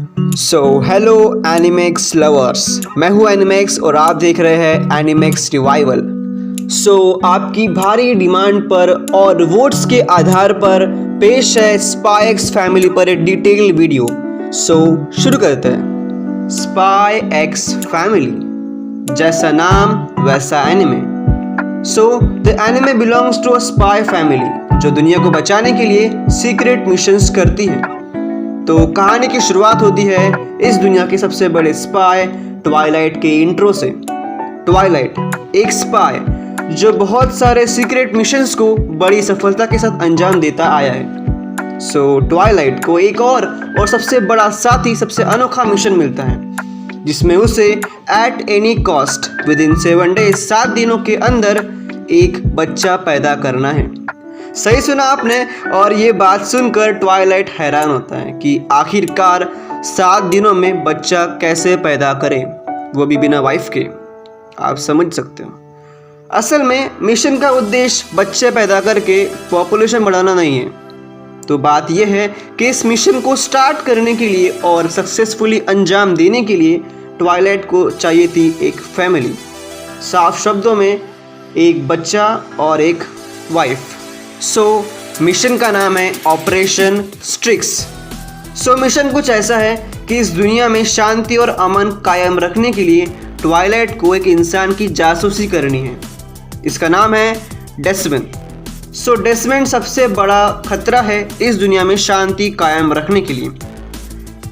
Hello Animax lovers, मैं हूँ Animax और आप देख रहे हैं एनिमेक्स रिवाइवल। आपकी भारी डिमांड पर और वोट्स के आधार पर पेश है स्पाई एक्स फैमिली पर एक डिटेल्ड वीडियो। शुरू करते हैं। स्पाई एक्स फैमिली, जैसा नाम वैसा anime. The anime belongs to a spy family जो दुनिया को बचाने के लिए सीक्रेट मिशंस करती है। तो कहानी की शुरुआत होती है इस दुनिया के सबसे बड़े स्पाई ट्वाइलाइट के इंट्रो से। ट्वाइलाइट एक स्पाई जो बहुत सारे सीक्रेट मिशंस को बड़ी सफलता के साथ अंजाम देता आया है। ट्वाइलाइट को एक और सबसे बड़ा साथी, सबसे अनोखा मिशन मिलता है जिसमें उसे at any cost with in 7 days 7 दिनों के अंदर एक बच्चा पैदा करना है। सही सुना आपने। और ये बात सुनकर ट्वाइलाइट हैरान होता है कि आखिरकार 7 दिनों में बच्चा कैसे पैदा करे, वो भी बिना वाइफ के। आप समझ सकते हो, असल में मिशन का उद्देश्य बच्चे पैदा करके पॉपुलेशन बढ़ाना नहीं है। तो बात यह है कि इस मिशन को स्टार्ट करने के लिए और सक्सेसफुली अंजाम देने के लिए ट्वाइलाइट को चाहिए थी एक फैमिली, साफ शब्दों में एक बच्चा और एक वाइफ। मिशन का नाम है ऑपरेशन स्ट्रिक्स। मिशन कुछ ऐसा है कि इस दुनिया में शांति और अमन कायम रखने के लिए ट्वाइलाइट को एक इंसान की जासूसी करनी है। इसका नाम है डेस्मंड। डेस्मंड सबसे बड़ा खतरा है इस दुनिया में शांति कायम रखने के लिए।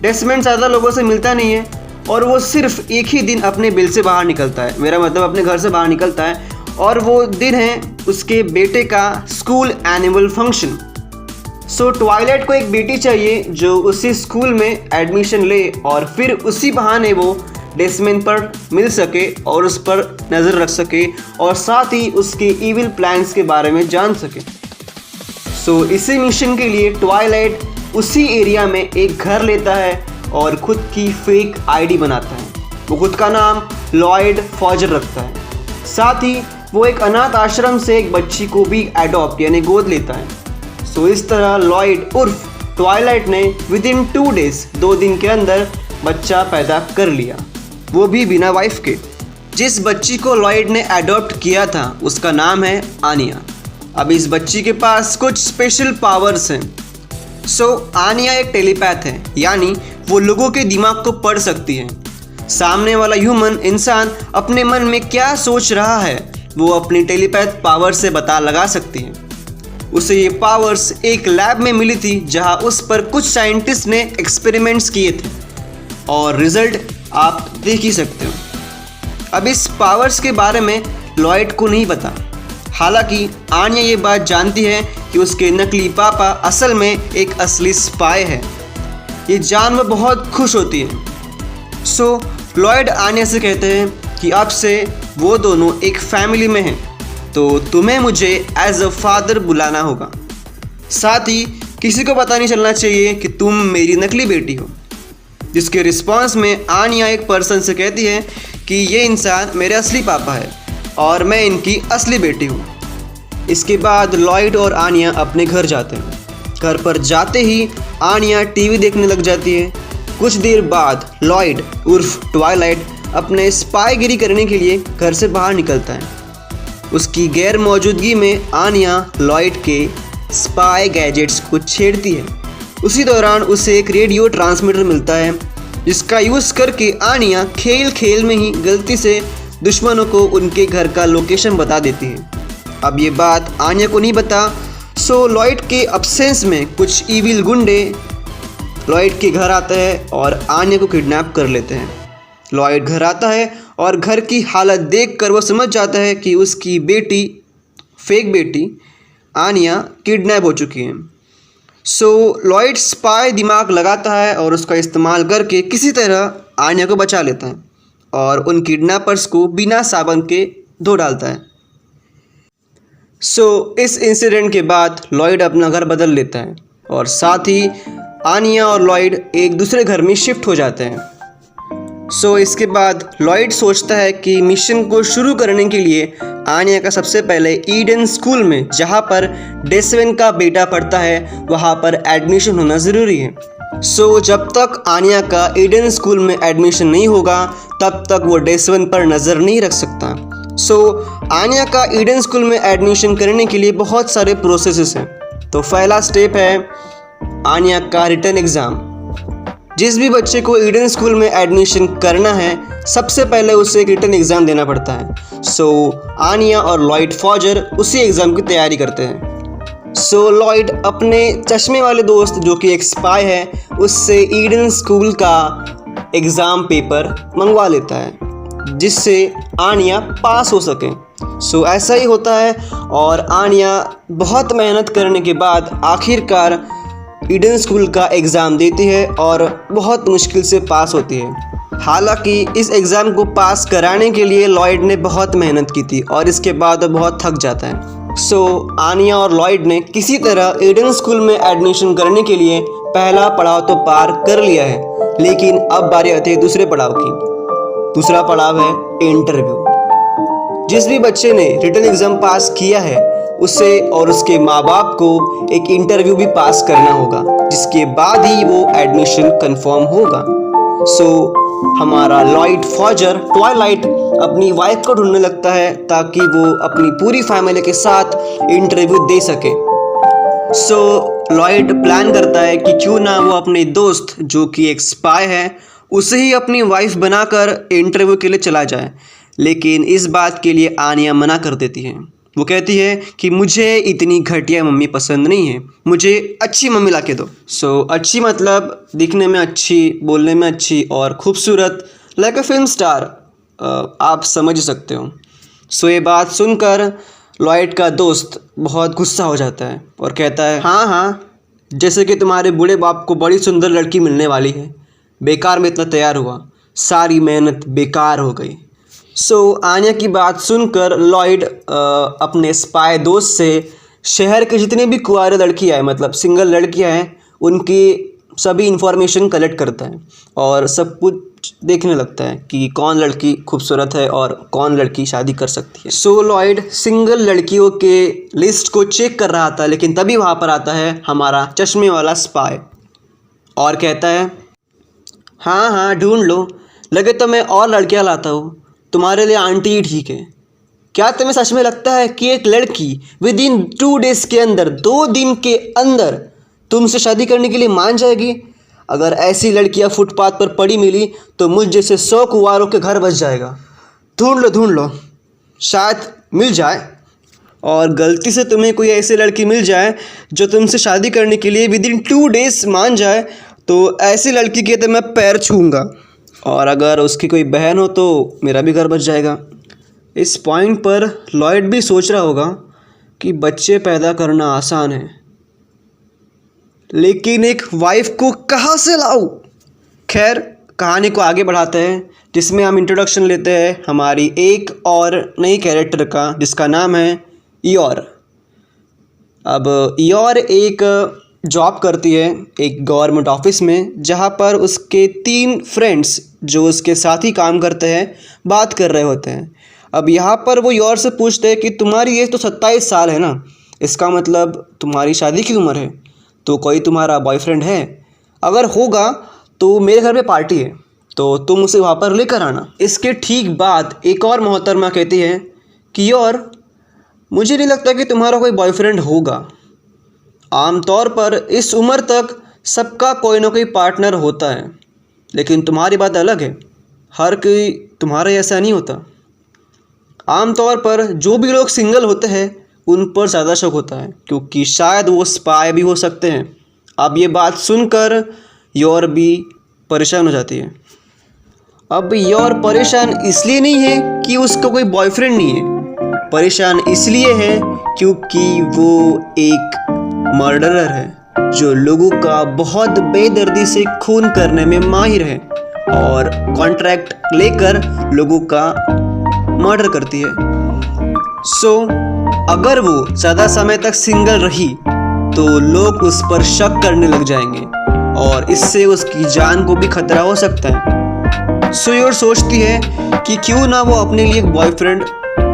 डेस्मंड ज़्यादा लोगों से मिलता नहीं है और वो सिर्फ एक ही दिन अपने बिल से बाहर निकलता है, मेरा मतलब अपने घर से बाहर निकलता है, और वो दिन है उसके बेटे का स्कूल एनुअल फंक्शन। ट्वाइलाइट को एक बेटी चाहिए जो उसी स्कूल में एडमिशन ले और फिर उसी बहाने वो डेस्मंड पर मिल सके और उस पर नज़र रख सके और साथ ही उसके इविल प्लान्स के बारे में जान सके। इसी मिशन के लिए ट्वाइलाइट उसी एरिया में एक घर लेता है और खुद की फेक आईडी बनाता है। वो खुद का नाम लॉयड फॉजर रखता है। साथ ही वो एक अनाथ आश्रम से एक बच्ची को भी एडॉप्ट यानी गोद लेता है। इस तरह लॉयड उर्फ ट्वाइलाइट ने विद इन 2 days 2 दिन के अंदर बच्चा पैदा कर लिया, वो भी बिना वाइफ के। जिस बच्ची को लॉयड ने एडॉप्ट किया था उसका नाम है आनिया। अब इस बच्ची के पास कुछ स्पेशल पावर्स हैं। आनिया एक टेलीपैथ है, यानी वो लोगों के दिमाग को पढ़ सकती है। सामने वाला ह्यूमन इंसान अपने मन में क्या सोच रहा है वो अपनी टेलीपैथ पावर से पता लगा सकती है। उसे ये पावर्स एक लैब में मिली थी जहां उस पर कुछ साइंटिस्ट ने एक्सपेरिमेंट्स किए थे और रिजल्ट आप देख ही सकते हो। अब इस पावर्स के बारे में लॉयड को नहीं पता, हालांकि आनिया ये बात जानती है कि उसके नकली पापा असल में एक असली स्पाई है। ये जान वो बहुत खुश होती है। लॉयड आनिया से कहते हैं कि अब से वो दोनों एक फैमिली में हैं, तो तुम्हें मुझे एज अ फादर बुलाना होगा। साथ ही किसी को पता नहीं चलना चाहिए कि तुम मेरी नकली बेटी हो। जिसके रिस्पांस में आनिया एक पर्सन से कहती है कि ये इंसान मेरे असली पापा है और मैं इनकी असली बेटी हूँ। इसके बाद लॉयड और आनिया अपने घर जाते हैं। घर पर जाते ही आनिया टीवी देखने लग जाती है। कुछ देर बाद लॉयड उर्फ ट्वाइलाइट अपने स्पाईगिरी करने के लिए घर से बाहर निकलता है। उसकी गैर मौजूदगी में आनिया लॉयड के स्पाई गैजेट्स को छेड़ती है। उसी दौरान उसे एक रेडियो ट्रांसमीटर मिलता है जिसका यूज़ करके आनिया खेल खेल में ही गलती से दुश्मनों को उनके घर का लोकेशन बता देती है। अब ये बात आनिया को नहीं पता। लॉयड के अब्सेंस में कुछ इविल गुंडे लॉयड के घर आते हैं और आनिया को किडनैप कर लेते हैं। लॉयड घर आता है और घर की हालत देखकर वो समझ जाता है कि उसकी बेटी, फेक बेटी आनिया किडनैप हो चुकी है। लॉयड स्पाई दिमाग लगाता है और उसका इस्तेमाल करके किसी तरह आनिया को बचा लेता है और उन किडनैपर्स को बिना साबुन के धो डालता है। इस इंसिडेंट के बाद लॉयड अपना घर बदल लेता है और साथ ही आनिया और लॉयड एक दूसरे घर में शिफ्ट हो जाते हैं। इसके बाद लॉयड सोचता है कि मिशन को शुरू करने के लिए आनिया का सबसे पहले ईडन स्कूल में, जहाँ पर डेस्मंड का बेटा पढ़ता है, वहाँ पर एडमिशन होना ज़रूरी है। सो जब तक आनिया का ईडन स्कूल में एडमिशन नहीं होगा तब तक वो डेस्वन पर नज़र नहीं रख सकता। सो आनिया का ईडन स्कूल में एडमिशन करने के लिए बहुत सारे प्रोसेसेस हैं। तो पहला स्टेप है आनिया का रिटन एग्ज़ाम। जिस भी बच्चे को ईडन स्कूल में एडमिशन करना है सबसे पहले उसे एक रिटन एग्ज़ाम देना पड़ता है। सो आनिया और लॉयड फॉजर उसी एग्ज़ाम की तैयारी करते हैं। सो लॉयड अपने चश्मे वाले दोस्त जो कि एक स्पाई है उससे ईडन स्कूल का एग्ज़ाम पेपर मंगवा लेता है जिससे आनिया पास हो सके। सो ऐसा ही होता है और आनिया बहुत मेहनत करने के बाद आखिरकार ईडन स्कूल का एग्ज़ाम देती है और बहुत मुश्किल से पास होती है। हालांकि इस एग्ज़ाम को पास कराने के लिए लॉयड ने बहुत मेहनत की थी और इसके बाद वो बहुत थक जाता है। सो आनिया और लॉयड ने किसी तरह ईडन स्कूल में एडमिशन करने के लिए पहला पड़ाव तो पार कर लिया है, लेकिन अब बारी आती है दूसरे पड़ाव की। दूसरा पड़ाव है इंटरव्यू। जिस भी बच्चे ने रिटन एग्ज़ाम पास किया है उसे और उसके माँ बाप को एक इंटरव्यू भी पास करना होगा जिसके बाद ही वो एडमिशन कंफर्म होगा। सो हमारा लॉयड फॉजर ट्वाइलाइट अपनी वाइफ को ढूंढने लगता है ताकि वो अपनी पूरी फैमिली के साथ इंटरव्यू दे सके। सो लॉयड प्लान करता है कि क्यों ना वो अपने दोस्त जो कि एक स्पाई है उसे ही अपनी वाइफ बनाकर इंटरव्यू के लिए चला जाए, लेकिन इस बात के लिए आनिया मना कर देती है। वो कहती है कि मुझे इतनी घटिया मम्मी पसंद नहीं है, मुझे अच्छी मम्मी ला के दो। सो अच्छी मतलब दिखने में अच्छी, बोलने में अच्छी और खूबसूरत, लाइक अ फिल्म स्टार, आप समझ सकते हो। सो ये बात सुनकर लॉयड का दोस्त बहुत गुस्सा हो जाता है और कहता है हाँ हाँ, जैसे कि तुम्हारे बूढ़े बाप को बड़ी सुंदर लड़की मिलने वाली है, बेकार में इतना तैयार हुआ, सारी मेहनत बेकार हो गई। सो आनिया की बात सुनकर लॉयड अपने स्पाई दोस्त से शहर के जितने भी कुंवारे लड़कियाँ हैं, मतलब सिंगल लड़कियाँ हैं, उनकी सभी इंफॉर्मेशन कलेक्ट करता है और सब कुछ देखने लगता है कि कौन लड़की खूबसूरत है और कौन लड़की शादी कर सकती है। सो लॉयड सिंगल लड़कियों के लिस्ट को चेक कर रहा था, लेकिन तभी वहाँ पर आता है हमारा चश्मे वाला स्पाई और कहता है हाँ हाँ ढूंढ लो, लगे तो मैं और लड़कियाँ लाता हूँ, तुम्हारे लिए आंटी ही ठीक है। क्या तुम्हें सच में लगता है कि एक लड़की विद इन 2 days के अंदर, 2 दिन के अंदर तुमसे शादी करने के लिए मान जाएगी? अगर ऐसी लड़कियां फुटपाथ पर पड़ी मिली तो मुझ जैसे 100 कुंवारों के घर बस जाएगा। ढूंढ लो, शायद मिल जाए। और गलती से तुम्हें कोई ऐसी लड़की मिल जाए जो तुमसे शादी करने के लिए विद इन 2 days मान जाए तो ऐसी लड़की के तो मैं पैर छूँगा, और अगर उसकी कोई बहन हो तो मेरा भी घर बच जाएगा। इस पॉइंट पर लॉयड भी सोच रहा होगा कि बच्चे पैदा करना आसान है, लेकिन एक वाइफ को कहाँ से लाऊं? खैर, कहानी को आगे बढ़ाते हैं जिसमें हम इंट्रोडक्शन लेते हैं हमारी एक और नई कैरेक्टर का जिसका नाम है ईयोर। अब ईयोर एक जॉब करती है एक गवर्नमेंट ऑफिस में, जहाँ पर उसके 3 फ्रेंड्स जो उसके साथ ही काम करते हैं बात कर रहे होते हैं। अब यहाँ पर वो ईयोर से पूछते हैं कि तुम्हारी एज तो 27 साल है ना, इसका मतलब तुम्हारी शादी की उम्र है, तो कोई तुम्हारा बॉयफ्रेंड है? अगर होगा तो मेरे घर में पार्टी है, तो तुम उसे वहाँ पर लेकर आना। इसके ठीक बाद एक और मोहतरमा कहती है कि ईयोर, मुझे नहीं लगता कि तुम्हारा कोई बॉयफ्रेंड होगा। आमतौर पर इस उम्र तक सबका कोई ना कोई पार्टनर होता है, लेकिन तुम्हारी बात अलग है, हर कोई तुम्हारा ऐसा नहीं होता। आमतौर पर जो भी लोग सिंगल होते हैं उन पर ज़्यादा शक होता है, क्योंकि शायद वो स्पाई भी हो सकते हैं। अब ये बात सुनकर ईयोर भी परेशान हो जाती है। अब ईयोर परेशान इसलिए नहीं है कि उसका कोई बॉयफ्रेंड नहीं है, परेशान इसलिए है क्योंकि वो एक मर्डरर है जो लोगों का बहुत बेदर्दी से खून करने में माहिर है और कॉन्ट्रैक्ट लेकर लोगों का मर्डर करती है। सो अगर वो ज़्यादा समय तक सिंगल रही तो लोग उस पर शक करने लग जाएंगे और इससे उसकी जान को भी खतरा हो सकता है। सो ईयोर सोचती है कि क्यों ना वो अपने लिए एक बॉयफ्रेंड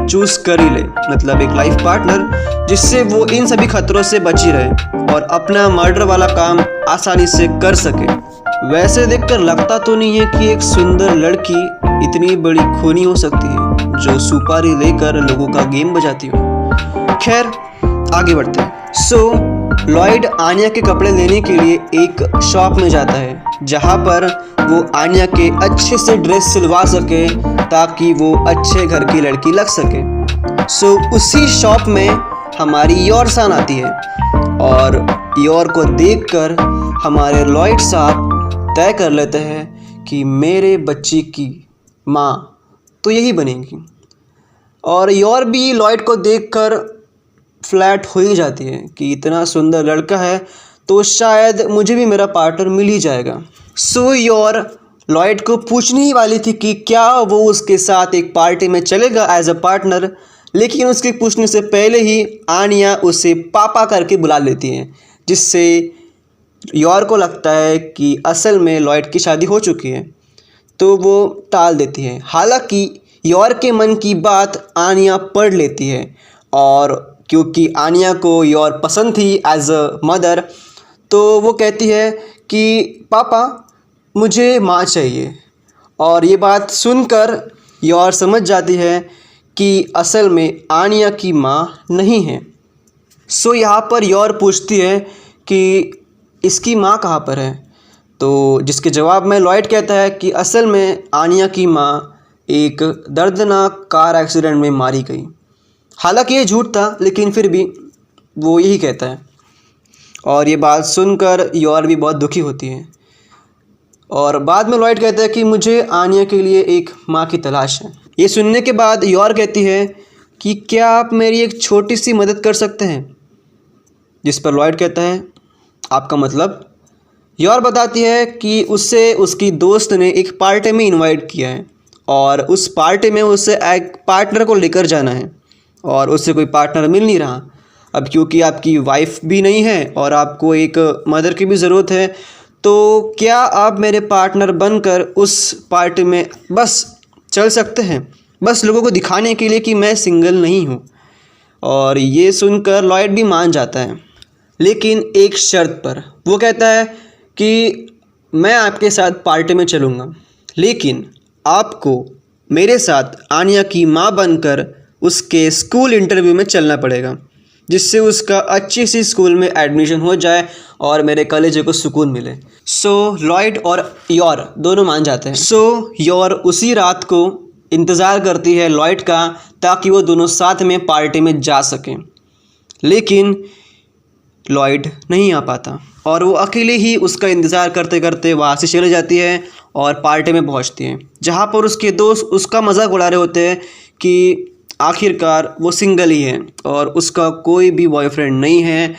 चूज कर ही ले, मतलब एक लाइफ पार्टनर जिससे वो इन सभी खतरों से बची रहे और अपना मर्डर वाला काम आसानी से कर सके। वैसे देखकर लगता तो नहीं है कि एक सुंदर लड़की इतनी बड़ी खूनी हो सकती है जो सुपारी लेकर लोगों का गेम बजाती हो। खैर आगे बढ़ते हैं। सो लॉयड आन्या के कपड़े लेने के लिए एक शॉप में जाता है जहाँ पर वो आन्या के अच्छे से ड्रेस सिलवा सके ताकि वो अच्छे घर की लड़की लग सके। सो उसी शॉप में हमारी योरसान आती है और योर को देखकर हमारे लॉयड साहब तय कर लेते हैं कि मेरे बच्ची की माँ तो यही बनेगी। और योर भी लॉयड को देखकर फ्लैट हो ही जाती है कि इतना सुंदर लड़का है तो शायद मुझे भी मेरा पार्टनर मिल ही जाएगा। सो योर लॉयड को पूछने ही वाली थी कि क्या वो उसके साथ एक पार्टी में चलेगा एज अ पार्टनर, लेकिन उसके पूछने से पहले ही आन्या उसे पापा करके बुला लेती है, जिससे योर को लगता है कि असल में लॉयड की शादी हो चुकी है, तो वो टाल देती है। हालांकि योर के मन की बात आन्या पढ़ लेती है और क्योंकि आन्या को योर पसंद थी एज अ मदर, तो वो कहती है कि पापा मुझे माँ चाहिए। और ये बात सुनकर योर समझ जाती है कि असल में आन्या की माँ नहीं है। सो यहाँ पर योर पूछती है कि इसकी माँ कहाँ पर है, तो जिसके जवाब में लॉयड कहता है कि असल में आन्या की माँ एक दर्दनाक कार एक्सीडेंट में मारी गई। हालांकि ये झूठ था, लेकिन फिर भी वो यही कहता है। और ये बात सुनकर योर भी बहुत दुखी होती है। और बाद में लॉयड कहता है कि मुझे आन्या के लिए एक माँ की तलाश है। ये सुनने के बाद योर कहती है कि क्या आप मेरी एक छोटी सी मदद कर सकते हैं, जिस पर लॉयड कहता है आपका मतलब। योर बताती है कि उससे उसकी दोस्त ने एक पार्टी में इनवाइट किया है और उस पार्टी में उसे एक पार्टनर को लेकर जाना है और उससे कोई पार्टनर मिल नहीं रहा। अब क्योंकि आपकी वाइफ भी नहीं है और आपको एक मदर की भी ज़रूरत है, तो क्या आप मेरे पार्टनर बनकर उस पार्टी में बस चल सकते हैं, बस लोगों को दिखाने के लिए कि मैं सिंगल नहीं हूँ। और ये सुनकर लॉयड भी मान जाता है, लेकिन एक शर्त पर। वो कहता है कि मैं आपके साथ पार्टी में चलूँगा, लेकिन आपको मेरे साथ आन्या की माँ बनकर उसके स्कूल इंटरव्यू में चलना पड़ेगा, जिससे उसका अच्छी सी स्कूल में एडमिशन हो जाए और मेरे कॉलेज को सुकून मिले। सो लॉयड और योर दोनों मान जाते हैं। सो योर उसी रात को इंतज़ार करती है लॉयड का, ताकि वो दोनों साथ में पार्टी में जा सकें, लेकिन लॉयड नहीं आ पाता और वो अकेले ही उसका इंतज़ार करते करते वहाँ से चले जाती है और पार्टी में पहुँचती है, जहाँ पर उसके दोस्त उसका मजाक उड़ा रहे होते हैं कि आखिरकार वो सिंगल ही है और उसका कोई भी बॉयफ्रेंड नहीं है,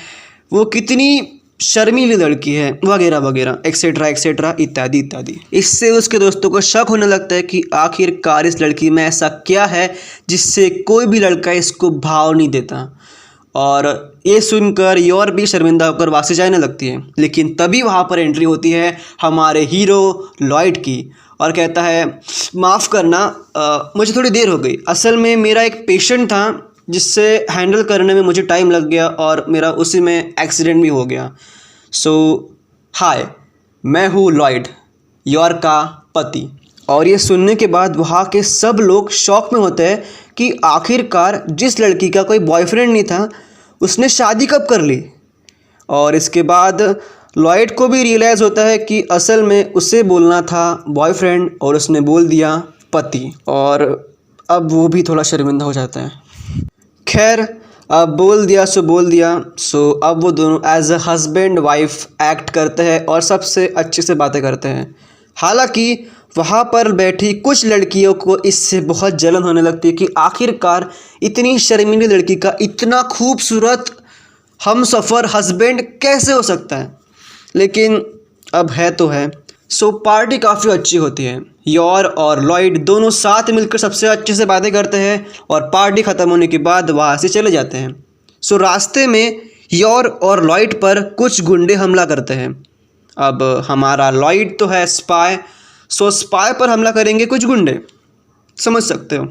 वो कितनी शर्मीली लड़की है, वगैरह वगैरह एक्सेट्रा एक्सेट्रा इत्यादि इत्यादि। इससे उसके दोस्तों को शक होने लगता है कि आखिरकार इस लड़की में ऐसा क्या है जिससे कोई भी लड़का इसको भाव नहीं देता। और ये सुनकर योर भी शर्मिंदा होकर वहाँ से जाने लगती है, लेकिन तभी वहाँ पर एंट्री होती है हमारे हीरो लॉयड की और कहता है माफ़ करना, मुझे थोड़ी देर हो गई। असल में मेरा एक पेशेंट था जिससे हैंडल करने में मुझे टाइम लग गया और मेरा उसी में एक्सीडेंट भी हो गया। सो हाय, मैं हूँ लॉयड, योर का पति। और ये सुनने के बाद वहाँ के सब लोग शॉक में होते हैं कि आखिरकार जिस लड़की का कोई बॉयफ्रेंड नहीं था उसने शादी कब कर ली। और इसके बाद लॉयड को भी रियलाइज़ होता है कि असल में उसे बोलना था बॉयफ्रेंड और उसने बोल दिया पति, और अब वो भी थोड़ा शर्मिंदा हो जाता है। खैर, अब बोल दिया सो बोल दिया। सो अब वो दोनों as a husband wife act करते हैं और सबसे अच्छे से बातें करते हैं। हालांकि वहाँ पर बैठी कुछ लड़कियों को इससे बहुत जलन होने लगती है कि आखिरकार इतनी शर्मीली लड़की का इतना खूबसूरत हमसफ़र हस्बैंड कैसे हो सकता है, लेकिन अब है तो है। सो पार्टी काफ़ी अच्छी होती है। योर और लॉयड दोनों साथ मिलकर सबसे अच्छे से बातें करते हैं और पार्टी ख़त्म होने के बाद वहाँ से चले जाते हैं। सो रास्ते में योर और लॉयड पर कुछ गुंडे हमला करते हैं। अब हमारा लॉयड तो है स्पाई, सो स्पाई पर हमला करेंगे कुछ गुंडे, समझ सकते हो।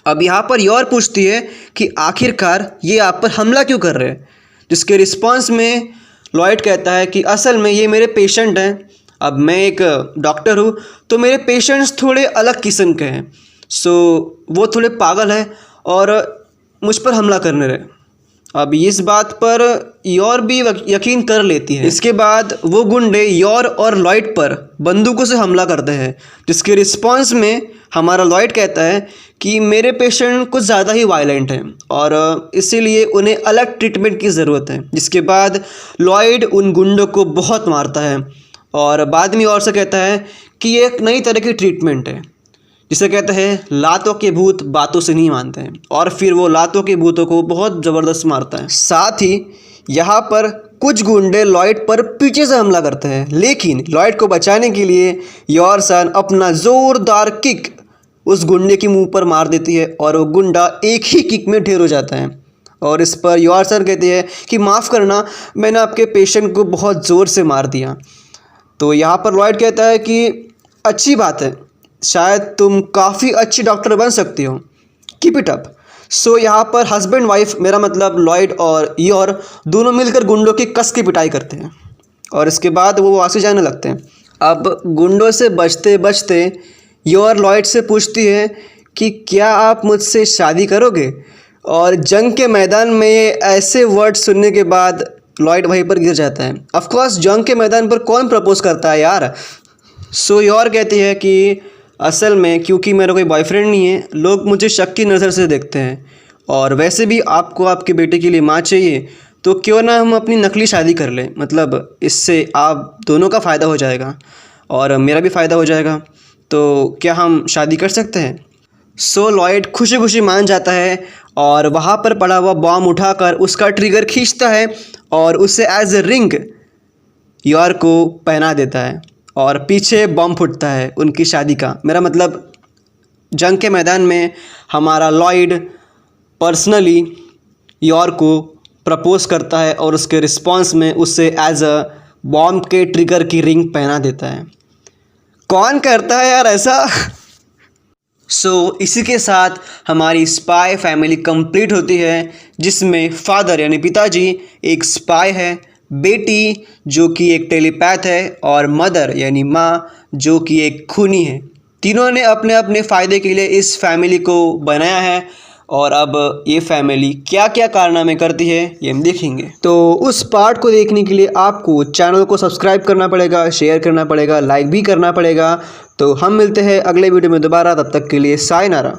अब यहाँ पर यॉर पूछती है कि आखिरकार ये आप पर हमला क्यों कर रहे हैं, जिसके रिस्पॉन्स में लॉयड कहता है कि असल में ये मेरे पेशेंट हैं। अब मैं एक डॉक्टर हूँ तो मेरे पेशेंट्स थोड़े अलग किस्म के हैं, सो वो थोड़े पागल हैं और मुझ पर हमला करने रहे। अब इस बात पर यॉर भी यकीन कर लेती है। इसके बाद वो गुंडे यॉर और लॉयड पर बंदूकों से हमला करते हैं, जिसके रिस्पॉन्स में हमारा लॉयड कहता है कि मेरे पेशेंट कुछ ज़्यादा ही वायलेंट हैं और इसीलिए उन्हें अलग ट्रीटमेंट की ज़रूरत है। जिसके बाद लॉयड उन गुंडों को बहुत मारता है और बाद में और से कहता है कि ये एक नई तरह की ट्रीटमेंट है, जिसे कहते हैं लातों के भूत बातों से नहीं मानते हैं, और फिर वो लातों के भूतों को बहुत ज़बरदस्त मारता है। साथ ही यहाँ पर कुछ गुंडे लॉयड पर पीछे से हमला करते हैं, लेकिन लॉयड को बचाने के लिए यॉरसन अपना ज़ोरदार किक उस गुंडे के मुंह पर मार देती है और वो गुंडा एक ही किक में ढेर हो जाता है। और इस पर यॉरसन कहती है कि माफ़ करना, मैंने आपके पेशेंट को बहुत ज़ोर से मार दिया। तो यहाँ पर लॉयड कहता है कि अच्छी बात है, शायद तुम काफ़ी अच्छी डॉक्टर बन सकती हो, कीप इट अप। सो यहाँ पर हस्बैंड वाइफ, मेरा मतलब लॉयड और यॉर, दोनों मिलकर गुंडों की कस की पिटाई करते हैं और इसके बाद वो वहाँ से जाने लगते हैं। अब गुंडों से बचते बचते यॉर लॉयड से पूछती है कि क्या आप मुझसे शादी करोगे, और जंग के मैदान में ऐसे वर्ड सुनने के बाद लॉयड वहीं पर गिर जाता है। ऑफ कोर्स जंग के मैदान पर कौन प्रपोज करता है यार। सो यॉर कहती है कि असल में क्योंकि मेरा कोई बॉयफ्रेंड नहीं है, लोग मुझे शक की नज़र से देखते हैं, और वैसे भी आपको आपके बेटे के लिए माँ चाहिए, तो क्यों ना हम अपनी नकली शादी कर लें, मतलब इससे आप दोनों का फ़ायदा हो जाएगा और मेरा भी फ़ायदा हो जाएगा, तो क्या हम शादी कर सकते हैं। सो लॉयड खुशी खुशी मान जाता है और वहाँ पर पड़ा हुआ बॉम्ब उठाकर उसका ट्रिगर खींचता है और उसे एज ए रिंग यॉर को पहना देता है और पीछे बॉम्ब फूटता है उनकी शादी का। मेरा मतलब जंग के मैदान में हमारा लॉयड पर्सनली यॉर को प्रपोज करता है और उसके रिस्पॉन्स में उसे एज अ बॉम्ब के ट्रिगर की रिंग पहना देता है। कौन करता है यार ऐसा। इसी के साथ हमारी स्पाई फैमिली कंप्लीट होती है, जिसमें फादर यानी पिताजी एक स्पाई है, बेटी जो कि एक टेलीपैथ है और मदर यानी माँ जो कि एक खूनी है। तीनों ने अपने अपने फ़ायदे के लिए इस फैमिली को बनाया है और अब ये फैमिली क्या क्या कारनामे करती है ये हम देखेंगे। तो उस पार्ट को देखने के लिए आपको चैनल को सब्सक्राइब करना पड़ेगा, शेयर करना पड़ेगा, लाइक भी करना पड़ेगा। तो हम मिलते हैं अगले वीडियो में दोबारा, तब तक के लिए सायनारा।